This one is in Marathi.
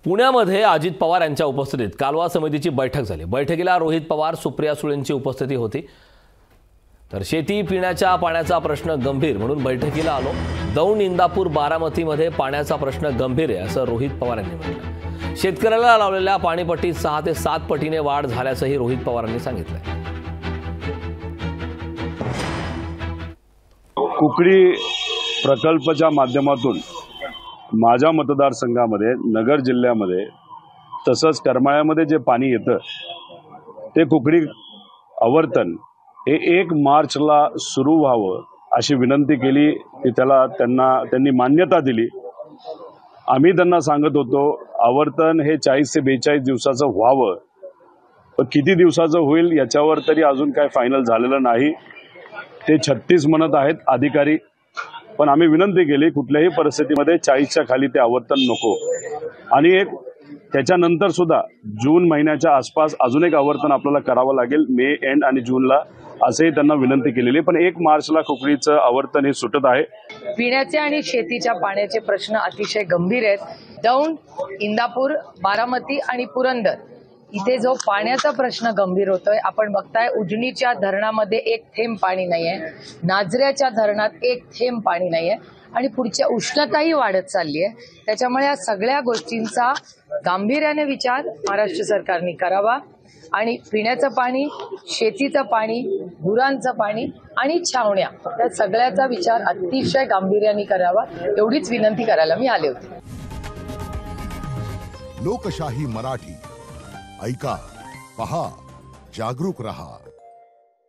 पुण्यामध्ये अजित पवार यांच्या उपस्थितीत कालवा समितीची बैठक झाली। बैठकीला रोहित पवार, सुप्रिया सुळेंची उपस्थिती होती। तर शेती पिण्याच्या पाण्याचा प्रश्न गंभीर म्हणून बैठकीला आलो। दौंड, इंदापूर, बारामतीमध्ये पाण्याचा प्रश्न गंभीर आहे असं रोहित पवार यांनी म्हटलं। शेतकऱ्याला लावलेल्या पाणीपट्टीत 6 ते 7 पटीने वाढ झाल्याचंही रोहित पवारांनी सांगितलं। कुकडी प्रकल्पाच्या माध्यमातून माझ्या मतदारसंघामध्ये, नगर जिल्ह्यामध्ये तसंच करमाळ्यामध्ये जे पाणी येतं ते कुकडी आवर्तन हे 1 मार्चला सुरू व्हावं अशी विनंती केली की त्यांनी मान्यता दिली। आम्ही त्यांना सांगत होतो आवर्तन हे 40 ते 42 दिवसाचं व्हावं, पण किती दिवसाचं होईल याच्यावर तरी अजून काय फायनल झालेलं नाही। ते 36 म्हणत आहेत अधिकारी, पण आम्ही विनंती केली कुठल्याही परिस्थितीमध्ये 40च्या खाली ते आवर्तन नको। आणि त्याच्यानंतर सुद्धा जून महिन्याच्या आसपास अजून एक आवर्तन आपल्याला करावं लागेल, मे एंड आणि जूनला, असेही त्यांना विनंती केलेली। पण 1 मार्चला कुकडीचं आवर्तन हे सुटत आहे। पिण्याचे आणि शेतीच्या पाण्याचे प्रश्न अतिशय गंभीर आहेत। दौंड, इंदापूर, बारामती आणि पुरंदर इथे जो पाण्याचा प्रश्न गंभीर होतोय, आपण बघताय उजनीच्या धरणामध्ये 1 थेंब पाणी नाहीये, नाझऱ्याच्या धरणात 1 थेंब पाणी नाहीये आणि पुढच्या उष्णताही वाढत चालली आहे। त्याच्यामुळे या सगळ्या गोष्टींचा गांभीर्याने विचार महाराष्ट्र सरकारने करावा आणि पिण्याचं पाणी, शेतीचं पाणी, गुरांचं पाणी आणि छावण्या या सगळ्याचा विचार अतिशय गांभीर्याने करावा, एवढीच विनंती करायला मी आले होते। लोकशाही मराठी ऐका, पहा, जागरूक रहा।